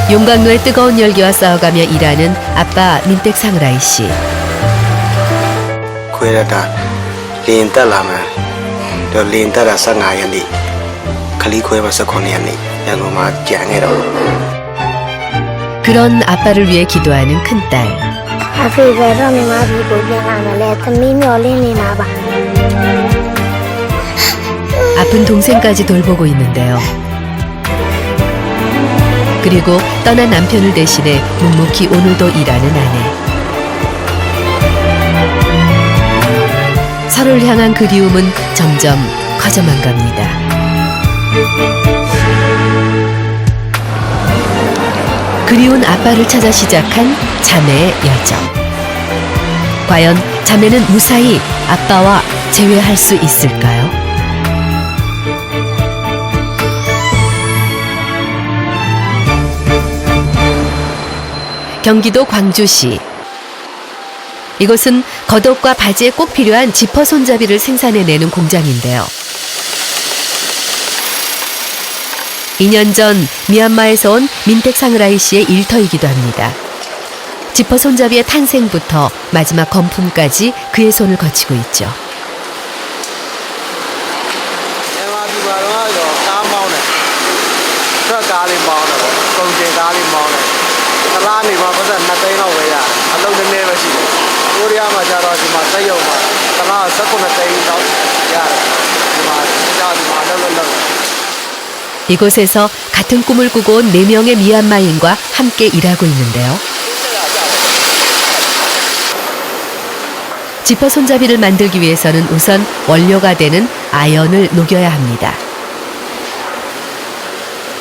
용광로의 뜨거운 열기와 싸워가며 일하는 아빠 민택 상라이 씨. 구해라다 린따라면 저 린따라 상하야니 칼리 구해봐서 코니야니 양고마 짱해라. 그런 아빠를 위해 기도하는 큰딸. 아프리카에서 미마비고 변하면သမီးမျောလင်းနေတာ 봐. 아픈 동생까지 돌보고 있는데요. 그리고 떠난 남편을 대신해 묵묵히 오늘도 일하는 아내. 서로를 향한 그리움은 점점 커져만 갑니다. 그리운 아빠를 찾아 시작한 자매의 열정. 과연 자매는 무사히 아빠와 재회할 수 있을까요? 경기도 광주시. 이곳은 겉옷과 바지에 꼭 필요한 지퍼 손잡이를 생산해내는 공장인데요. 2년 전 미얀마에서 온 민택 상라이 씨의 일터이기도 합니다. 지퍼 손잡이의 탄생부터 마지막 건품까지 그의 손을 거치고 있죠. 이곳에서 같은 꿈을 꾸고 온 4명의 미얀마인과 함께 일하고 있는데요. 지퍼 손잡이를 만들기 위해서는 우선 원료가 되는 아연을 녹여야 합니다.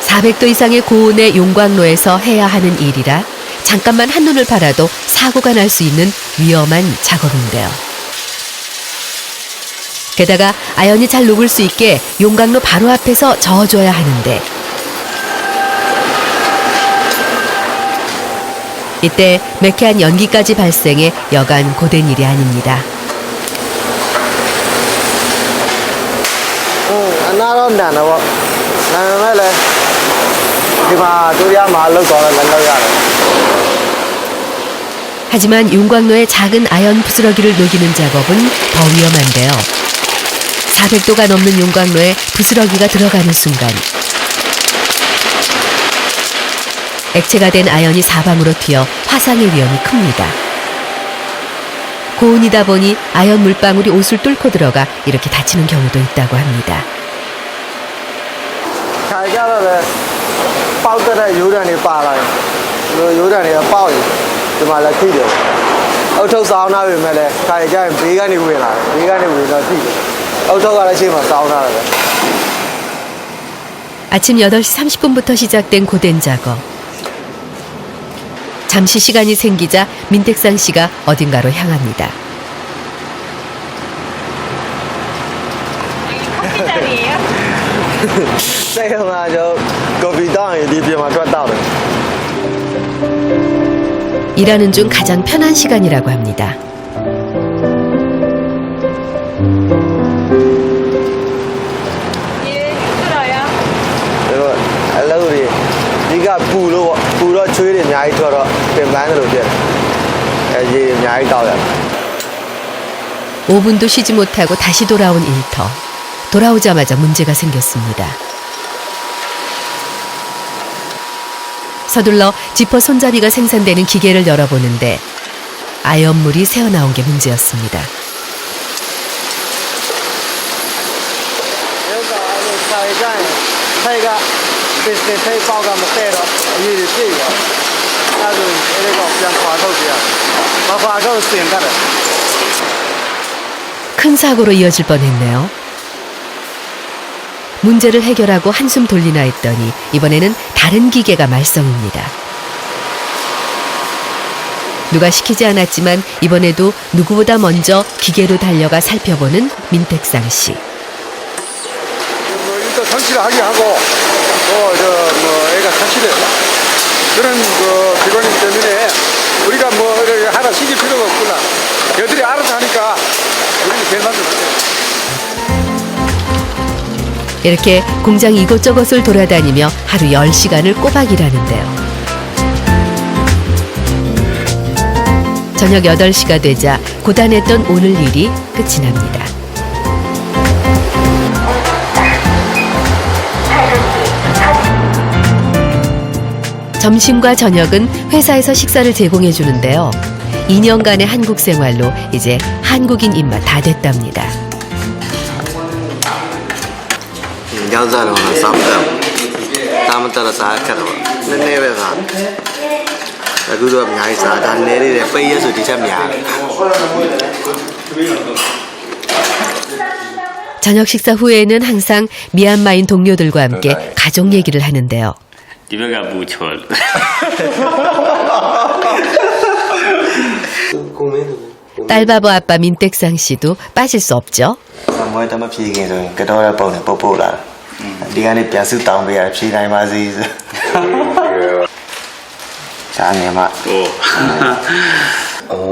400도 이상의 고온의 용광로에서 해야 하는 일이라 잠깐만 한눈을 팔아도 사고가 날 수 있는 위험한 작업인데요. 게다가 아연이 잘 녹을 수 있게 용광로 바로 앞에서 저어줘야 하는데 이때 매캐한 연기까지 발생해 여간 고된 일이 아닙니다. 하지만 용광로의 작은 아연 부스러기를 녹이는 작업은 더 위험한데요. 400도가 넘는 용광로에 부스러기가 들어가는 순간 액체가 된 아연이 사방으로 튀어 화상의 위험이 큽니다. 고온이다 보니 아연 물방울이 옷을 뚫고 들어가 이렇게 다치는 경우도 있다고 합니다. 아침 8시 30분부터 시작된 고된 작업. 잠시 시간이 생기자 민택상 씨가 어딘가로 향합니다. 커피 잔이에요? 일하는 중 가장 편한 시간이라고 합니다. 예, 힘들어요. 네가 불어 추위를 많이 들어 뱀만으로 돼. 이제 많이 나와요. 5분도 쉬지 못하고 다시 돌아온 일터. 돌아오자마자 문제가 생겼습니다. 서둘러 지퍼 손잡이가 생산되는 기계를 열어보는데 아연물이 새어나온 게 문제였습니다. 큰 사고로 이어질 뻔했네요. 문제를 해결하고 한숨 돌리나 했더니 이번에는 다른 기계가 말썽입니다. 누가 시키지 않았지만 이번에도 누구보다 먼저 기계로 달려가 살펴보는 민택상 씨. 일단 상치를 하게 하고 애가 사실은 그런 직원이기 때문에 우리가 하나 시킬 필요가 없구나. 걔들이 알아서 하니까 우리는 괜찮은 것 같아요. 이렇게 공장 이곳저곳을 돌아다니며 하루 10시간을 꼬박 일하는데요. 저녁 8시가 되자 고단했던 오늘 일이 끝이 납니다. 점심과 저녁은 회사에서 식사를 제공해 주는데요. 2년간의 한국 생활로 이제 한국인 입맛 다 됐답니다. ညောင်စားတော့စားမတက်တာမတက်တော့စားခက်တော့နည်းနည်းပဲစားအခုတော့အများကြီးစားဒါနည်းလေးတယ်ပိတ်ရဆိုဒီချက်များတယ် 저녁 식사 후에는 항상 미얀마인 동료들과 함께 가족 얘기를 하는데요. 집에가 무철. 딸바보 아빠 민택상 씨도 빠질 수 없죠. မွေးတမဖြေခင်ဆိုရင်ကတော့ရပုံနဲ့ပုတ်ပို့လာဒီကနေ့ပြန်စုတောင်းပေးရဖြေနိုင်ပါစေရှာနေမှာ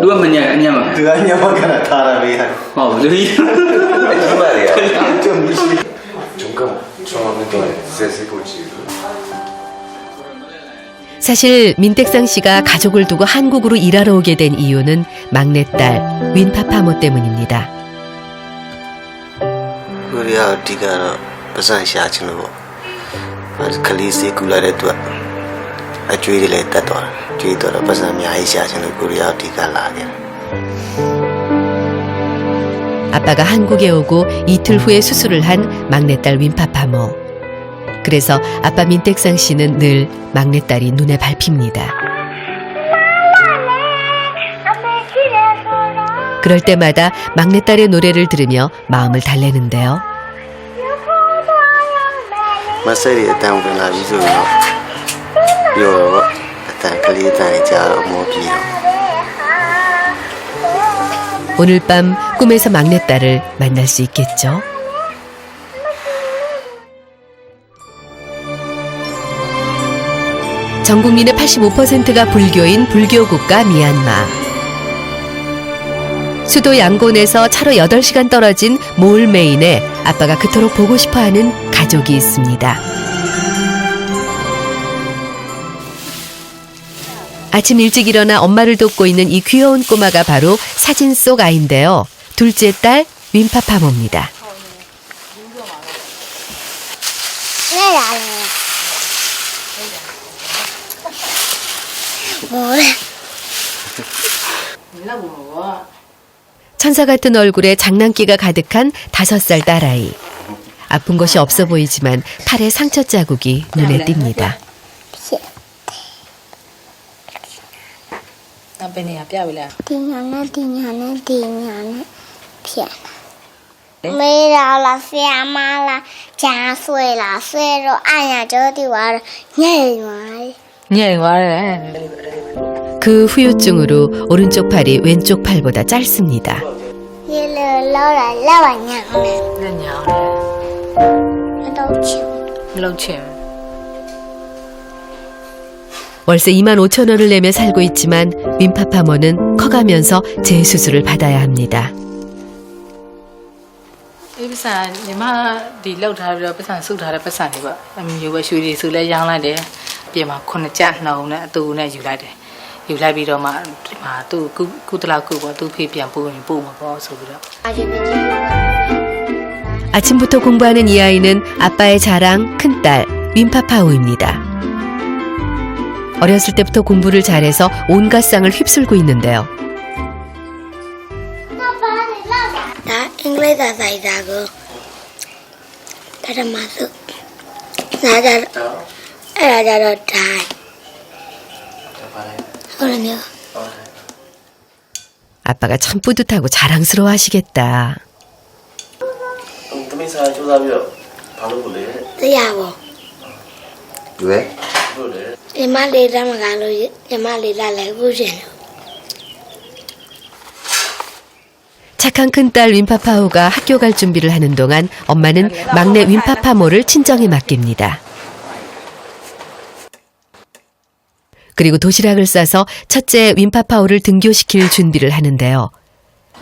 누가 뭐냐 아니야마. သူကညမကနထားရပေးတယ် 누이. အကြီးပါလေကျုံမရှိကျုံက처음에 또 세세고지 사실 민택상 씨가 가족을 두고 한국으로 일하러 오게 된 이유는 막내딸 윈파파모 때문입니다. 우리가 어디가 버선 샤치는 거 아주 클리시 굴라레도 아주이를 했다도 주이더라 버선 야이 샤치는 우리가 어디가 나게 아빠가 한국에 오고 이틀 후에 수술을 한 막내딸 윈파파모. 그래서 아빠 민택상 씨는 늘 막내딸이 눈에 밟힙니다. 그럴 때마다 막내딸의 노래를 들으며 마음을 달래는데요. 마사리 땅불나 비소요 요 땅 클리탄이 자로 모비요 오늘 밤 꿈에서 막내딸을 만날 수 있겠죠? 전 국민의 85%가 불교인 불교 국가 미얀마. 수도 양곤에서 차로 8시간 떨어진 모을메인에 아빠가 그토록 보고 싶어하는 가족이 있습니다. 아침 일찍 일어나 엄마를 돕고 있는 이 귀여운 꼬마가 바로 사진 속 아이인데요. 둘째 딸 윈파파모입니다. 뭐래? 천사 같은 얼굴에 장난기가 가득한 5살 딸아이. 아픈 것이 없어 보이지만 팔에 상처 자국이 눈에 띕니다. 메라라 세마라 자수에라 쇠로 아야 저디 와라 녀이 그 후유증으로 오른쪽 팔이 왼쪽 팔보다 짧습니다. 얘를 넣어라 월세 25,000원을 내며 살고 있지만 윈파파모는 커가면서 재수술을 받아야 합니다. ဒီပစံညီမဒီလောက်ထားပြီးတော့ပစံစုထားတဲ့ပစံတွေပေါ့အမျိုးပဲရွှေတွေစုလဲရောင်းလိုက်တယ်ပြင်မှာ9ကျပ်နှုံနဲ့အတူနဲ့ယူလိုက်တယ်ယူလိုက်ပြီးတော့မှဒီမှာသူ့ကုတလောက်ကုပေါ့သူ့ဖေးပြန်ပို့ရင်ပို့မှာပေါ့ဆိုပြီးတော့ 아침부터 공부하는 이 아이는 아빠의 자랑 큰딸 윈파파오입니다. 어렸을 때부터 공부를 잘해서 온갖 상을 휩쓸고 있는데요. 나 잉글리시 사이다고 다르마스 나자 에라자로 다이 그러네요. 아빠가 참 뿌듯하고 자랑스러워 하시겠다.သမီးစားစူးစမ်းပြီးတော့ဘာလုပ်ဖို့လဲ တရားပေါ့ 왜?ညီမလေးတမကလို့ညီမလေးလာလဲခုရှင်လို့ 착한 큰딸 윈파파오가 학교 갈 준비를 하는 동안 엄마는 막내 윈파파모를 친정에 맡깁니다. 그리고 도시락을 싸서 첫째 윈파파오를 등교시킬 준비를 하는데요.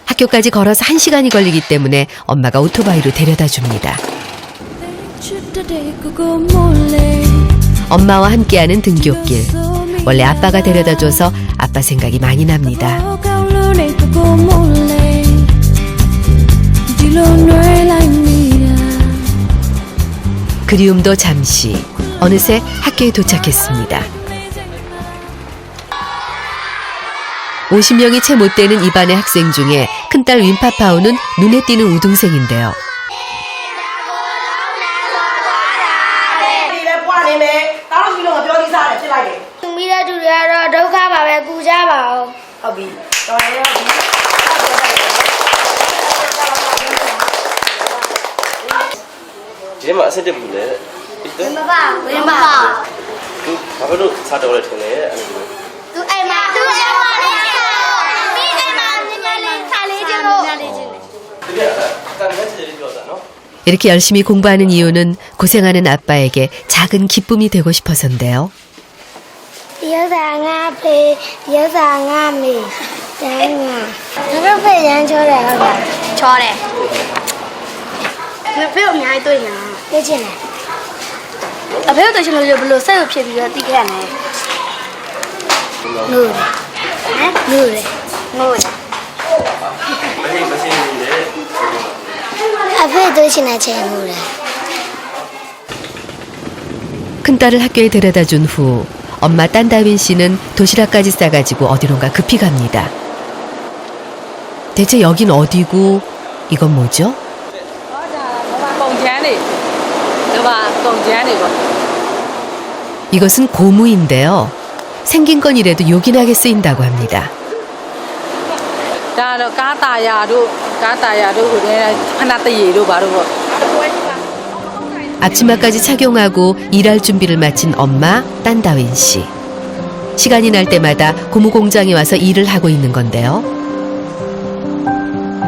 학교까지 걸어서 1시간이 걸리기 때문에 엄마가 오토바이로 데려다 줍니다. 엄마와 함께하는 등교길. 원래 아빠가 데려다 줘서 아빠 생각이 많이 납니다. 그리움도 잠시 어느새 학교에 도착했습니다. 50명이 채 못 되는 이 반의 학생 중에 큰딸 윈파파오는 눈에 띄는 우등생인데요. 이제만 세대 분데 왼봐. 바로 사도를 통해 သူအိမ်မှာမိအိမ်မှာညညလေးစားလေးကျလို့ 그게 약간 해체되는 거잖아. 이렇게 열심히 공부하는 이유는 고생하는 아빠에게 작은 기쁨이 되고 싶어서인데요. ရုပ်စာငါဖေရုပ်စာငါမေတန်းငါတို့ဖေရမ်းချောတယ်ဟုတ်လားချောတယ်ဖေကိုအများကြီးတွေ့နေတာသိချင်တယ်အဖေတို့ချင်လို့ဘယ်လိုဆက်ဖြစ်ပြီးတော့သိခဲ့ရလဲငိုတယ်ဟမ်ငိုတယ် 맛있는데 앞에 도시나 제물을 큰딸을 학교에 데려다준 후 엄마 딴다윈 씨는 도시락까지 싸가지고 어디론가 급히 갑니다. 대체 여긴 어디고 이건 뭐죠? 이것은 고무인데요. 생긴 건 이래도 요긴하게 쓰인다고 합니다. 앞치마까지 착용하고 일할 준비를 마친 엄마 딴다윈 씨. 시간이 날 때마다 고무 공장에 와서 일을 하고 있는 건데요.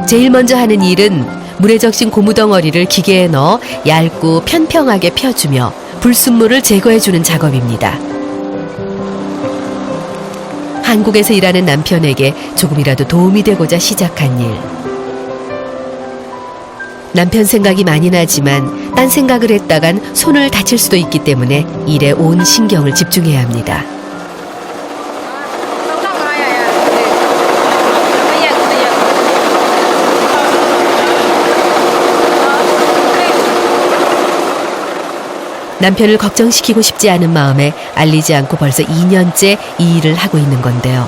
제일 먼저 하는 일은 물에 적신 고무 덩어리를 기계에 넣어 얇고 편평하게 펴주며 불순물을 제거해주는 작업입니다. 한국에서 일하는 남편에게 조금이라도 도움이 되고자 시작한 일. 남편 생각이 많이 나지만 딴 생각을 했다간 손을 다칠 수도 있기 때문에 일에 온 신경을 집중해야 합니다. 남편을 걱정시키고 싶지 않은 마음에 알리지 않고 벌써 2년째 이 일을 하고 있는 건데요.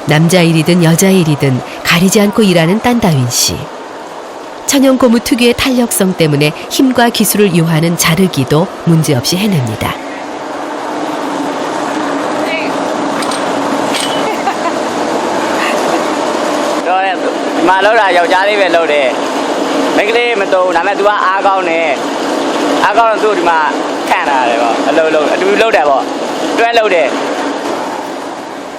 남자 일이든 여자 일이든 가리지 않고 일하는 딴다윈 씨. 천연 고무 특유의 탄력성 때문에 힘과 기술을 요하는 자르기도 문제없이 해냅니다. 말로라 여자리 왜 로래 맥리 뭐또 나면 누가 아가오네 아가오는 또 이마 칸나래 뭐 로래 뭐 또 로래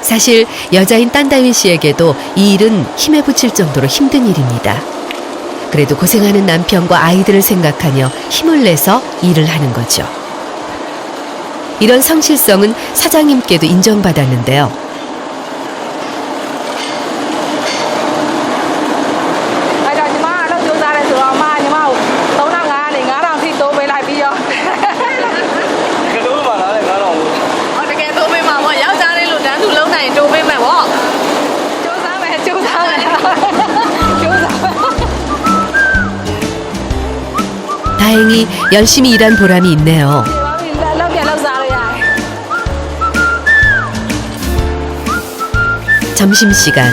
사실 여자인 딴다윈 씨에게도 이 일은 힘에 부칠 정도로 힘든 일입니다. 그래도 고생하는 남편과 아이들을 생각하며 힘을 내서 일을 하는 거죠. 이런 성실성은 사장님께도 인정받았는데요. 다행히 열심히 일한 보람이 있네요. 점심시간,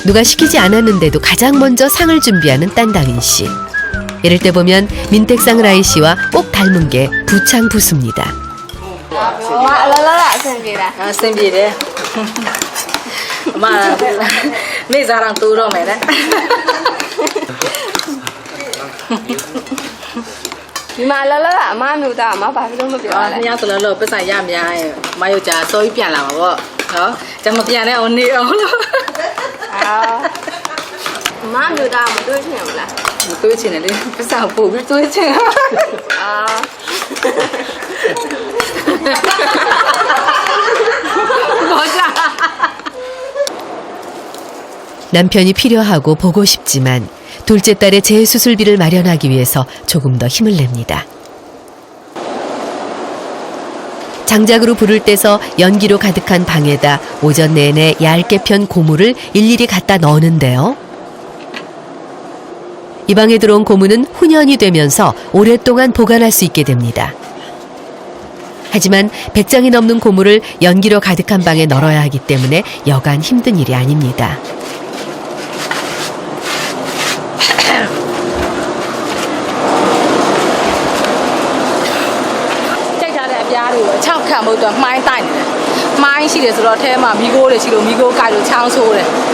누가 시키지 않았는데도 가장 먼저 상을 준비하는 딴다윈 씨. 이럴 때 보면 민택상 라이 씨와 꼭 닮은 게 부창부수입니다. 이마 라라라 아마 누다 아마 바로 뭐ပြောလဲ ညဆိုလို့ပတ်စံရများရဲ့မယောက်ျားစောကြီးပြန်လာမှာပေါ့နော်ကျမပြန်တဲ့အောင်နေအောင်လို့ အမမျိုးသားမတွေ့ချင်ဘူးလား မတွေးချင်တယ်လေပတ်စံပို့ပြီးတွေးချင်အာ 뭐자 남편이 필요하고 보고 싶지만 둘째 딸의 재수술비를 마련하기 위해서 조금 더 힘을 냅니다. 장작으로 불을 떼서 연기로 가득한 방에다 오전 내내 얇게 편 고무를 일일이 갖다 넣는데요. 이 방에 들어온 고무는 훈연이 되면서 오랫동안 보관할 수 있게 됩니다. 하지만 100장이 넘는 고무를 연기로 가득한 방에 널어야 하기 때문에 여간 힘든 일이 아닙니다. 참看不懂，买单的，买西的时候，他妈米锅的时候，米锅盖着抢手的。